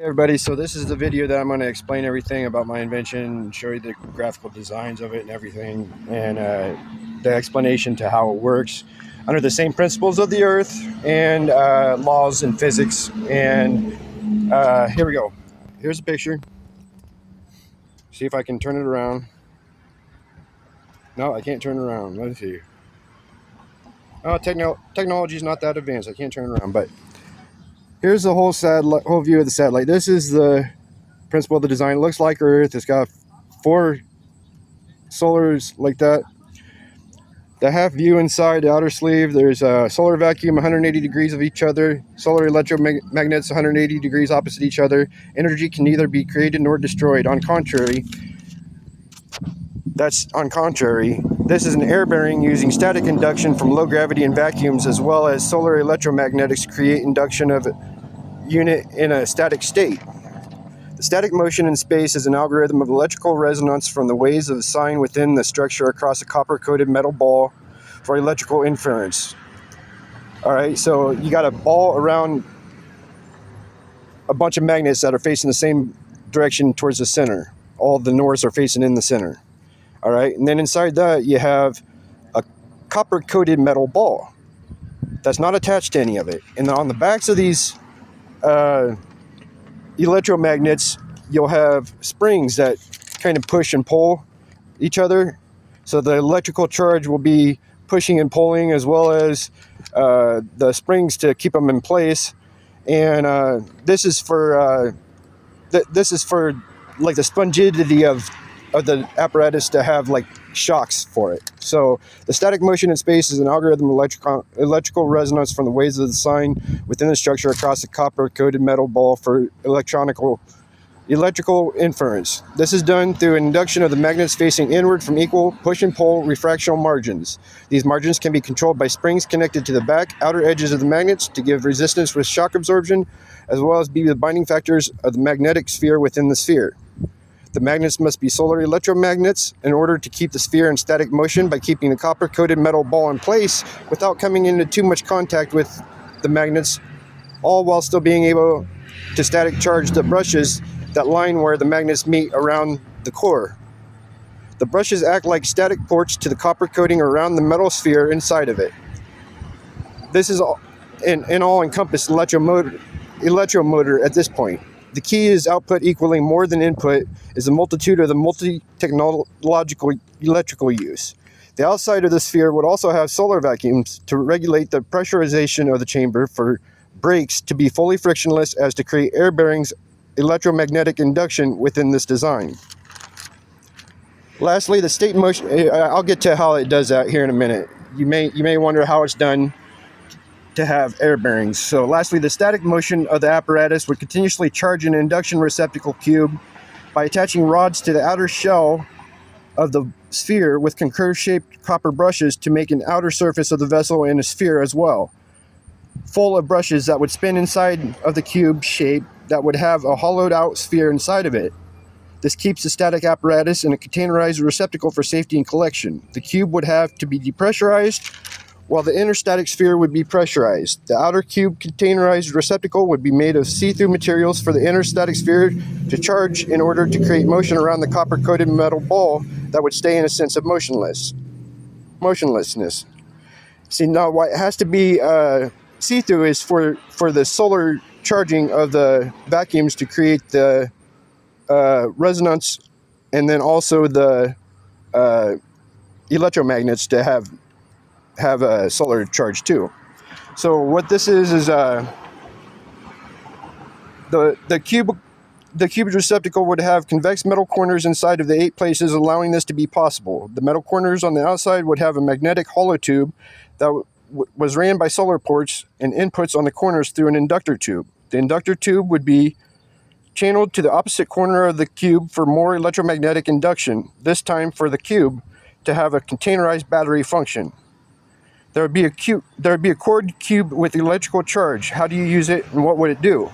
Hey everybody, so this is the video that I'm going to explain everything about my invention, show you the graphical designs of it and everything, and the explanation to how it works under the same principles of the Earth and laws in physics. And here we go. Here's a picture. See if I can turn it around. No, I can't turn it around. Let's see. Oh, technology is not that advanced. I can't turn it around, but here's the whole view of the satellite. This is the principle of the design. It looks like Earth. It's got 4 solars like that. The half view inside the outer sleeve, there's a solar vacuum 180 degrees of each other, solar electromagnets 180 degrees opposite each other. Energy can neither be created nor destroyed. On contrary, this is an air bearing using static induction from low gravity and vacuums, as well as solar electromagnetics create induction of unit in a static state. The static motion in space is an algorithm of electrical resonance from the waves of sine within the structure across a copper-coated metal ball for electrical inference. All right, so you got a ball around a bunch of magnets that are facing the same direction towards the center. All the norths are facing in the center. All right, and then inside that you have a copper-coated metal ball that's not attached to any of it. And on the backs of these electromagnets, you'll have springs that kind of push and pull each other. So the electrical charge will be pushing and pulling, as well as the springs to keep them in place. And this is for like the spongidity of the apparatus to have like shocks for it. So the static motion in space is an algorithm of electrical resonance from the waves of the sine within the structure across a copper-coated metal ball for electrical inference. This is done through induction of the magnets facing inward from equal push and pull refractional margins. These margins can be controlled by springs connected to the back outer edges of the magnets to give resistance with shock absorption, as well as be the binding factors of the magnetic sphere within the sphere. The magnets must be solar electromagnets in order to keep the sphere in static motion by keeping the copper-coated metal ball in place without coming into too much contact with the magnets, all while still being able to static charge the brushes that line where the magnets meet around the core. The brushes act like static ports to the copper coating around the metal sphere inside of it. This is an all-encompassed electromotor at this point. The key is output equaling more than input is a multitude of the multi-technological electrical use. The outside of the sphere would also have solar vacuums to regulate the pressurization of the chamber for brakes to be fully frictionless as to create air bearings electromagnetic induction within this design. Lastly, the state motion, I'll get to how it does that here in a minute. You may wonder how it's done to have air bearings. So lastly, the static motion of the apparatus would continuously charge an induction receptacle cube by attaching rods to the outer shell of the sphere with concurve-shaped copper brushes to make an outer surface of the vessel in a sphere as well, full of brushes that would spin inside of the cube shape that would have a hollowed out sphere inside of it. This keeps the static apparatus in a containerized receptacle for safety and collection. The cube would have to be depressurized, while the inner static sphere would be pressurized. The outer cube containerized receptacle would be made of see-through materials for the inner static sphere to charge in order to create motion around the copper-coated metal ball that would stay in a sense of motionlessness. See, now why it has to be see-through is for the solar charging of the vacuums to create the resonance, and then also the electromagnets to have a solar charge too. So what this is the cube receptacle would have convex metal corners inside of the 8 places, allowing this to be possible. The metal corners on the outside would have a magnetic hollow tube that was ran by solar ports and inputs on the corners through an inductor tube. The inductor tube would be channeled to the opposite corner of the cube for more electromagnetic induction, this time for the cube to have a containerized battery function. There would be a cord cube with electrical charge. How do you use it, and what would it do?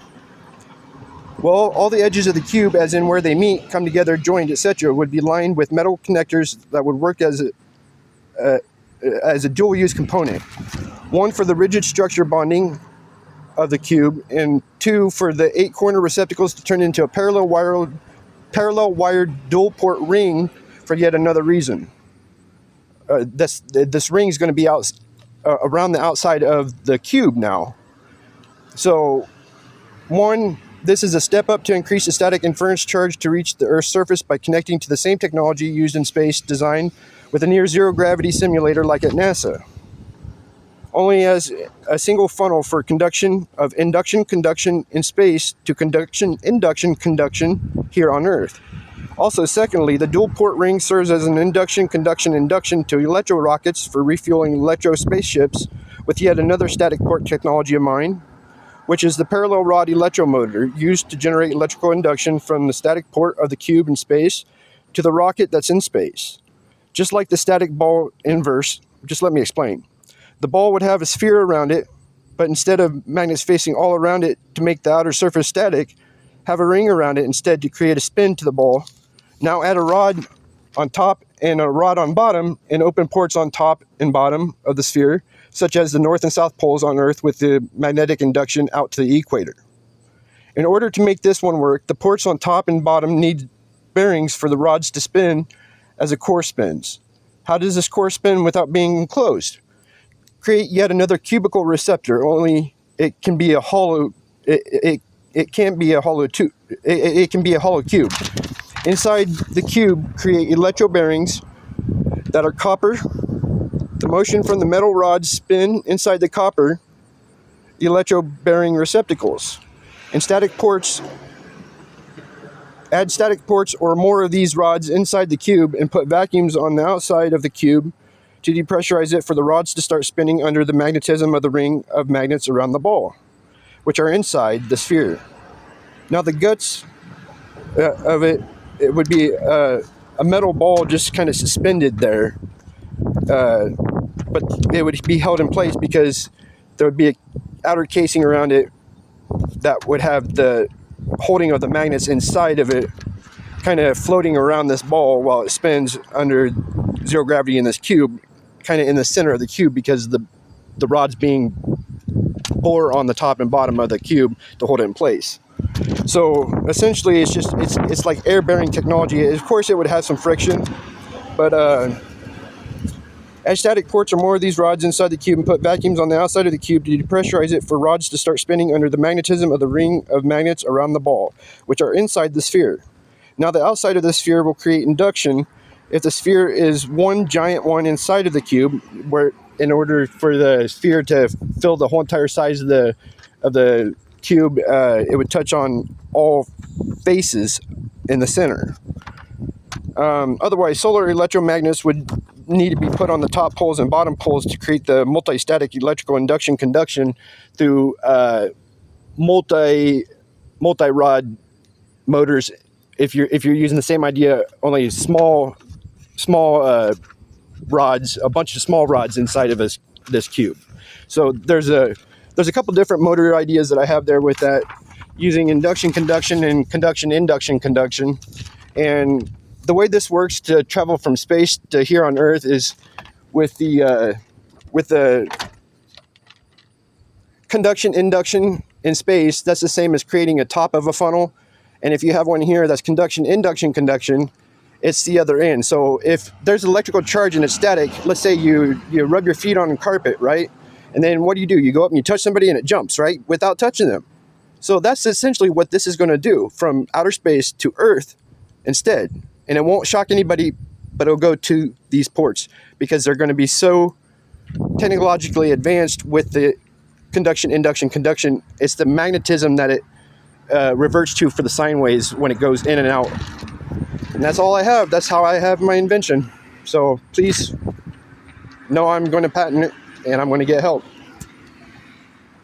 Well, all the edges of the cube, as in where they meet, come together, joined, etc., would be lined with metal connectors that would work as a dual-use component. One for the rigid structure bonding of the cube, and 2 for the 8 corner receptacles to turn into a parallel wired dual port ring for yet another reason. This ring is going to be out around the outside of the cube now. So, 1, this is a step up to increase the static inference charge to reach the Earth's surface by connecting to the same technology used in space design with a near zero gravity simulator like at NASA. Only as a single funnel for conduction of induction-conduction in space to conduction-induction-conduction here on Earth. Also, secondly, the dual port ring serves as an induction-conduction-induction to electro rockets for refueling electro spaceships with yet another static port technology of mine, which is the parallel rod electromotor used to generate electrical induction from the static port of the cube in space to the rocket that's in space. Just like the static ball inverse, just let me explain. The ball would have a sphere around it, but instead of magnets facing all around it to make the outer surface static, have a ring around it instead to create a spin to the ball. Now add a rod on top and a rod on bottom and open ports on top and bottom of the sphere, such as the north and south poles on Earth with the magnetic induction out to the equator. In order to make this one work, the ports on top and bottom need bearings for the rods to spin as a core spins. How does this core spin without being enclosed? Create yet another cubical receptor, only it can be a hollow it can't be a hollow tube. It can be a hollow cube. Inside the cube, create electro bearings that are copper. The motion from the metal rods spin inside the copper electro bearing receptacles. And static ports, add static ports or more of these rods inside the cube and put vacuums on the outside of the cube to depressurize it for the rods to start spinning under the magnetism of the ring of magnets around the ball, which are inside the sphere. Now the guts of it would be a metal ball just kind of suspended there, but it would be held in place because there would be an outer casing around it that would have the holding of the magnets inside of it kind of floating around this ball while it spins under zero gravity in this cube, kind of in the center of the cube because the rods being bore on the top and bottom of the cube to hold it in place. So essentially it's like air bearing technology. Of course it would have some friction, but add static ports or more of these rods inside the cube and put vacuums on the outside of the cube to depressurize it for rods to start spinning under the magnetism of the ring of magnets around the ball, which are inside the sphere. Now the outside of the sphere will create induction if the sphere is one giant one inside of the cube, where in order for the sphere to fill the whole entire size of the cube, it would touch on all faces in the center. Otherwise, solar electromagnets would need to be put on the top poles and bottom poles to create the multi-static electrical induction conduction through multi-rod motors. If you're using the same idea, only small rods, a bunch of small rods inside of this cube. So there's a couple different motor ideas that I have there with that, using induction conduction and conduction induction conduction. And the way this works to travel from space to here on Earth is with the conduction induction in space. That's the same as creating a top of a funnel. And if you have one here that's conduction induction conduction, it's the other end. So if there's electrical charge and it's static, let's say you rub your feet on a carpet, right? And then what do? You go up and you touch somebody and it jumps, right? Without touching them. So that's essentially what this is going to do from outer space to Earth instead. And it won't shock anybody, but it'll go to these ports because they're going to be so technologically advanced with the conduction, induction, conduction. It's the magnetism that it reverts to for the sine waves when it goes in and out. And that's all I have. That's how I have my invention. So please know I'm going to patent it and I'm going to get help.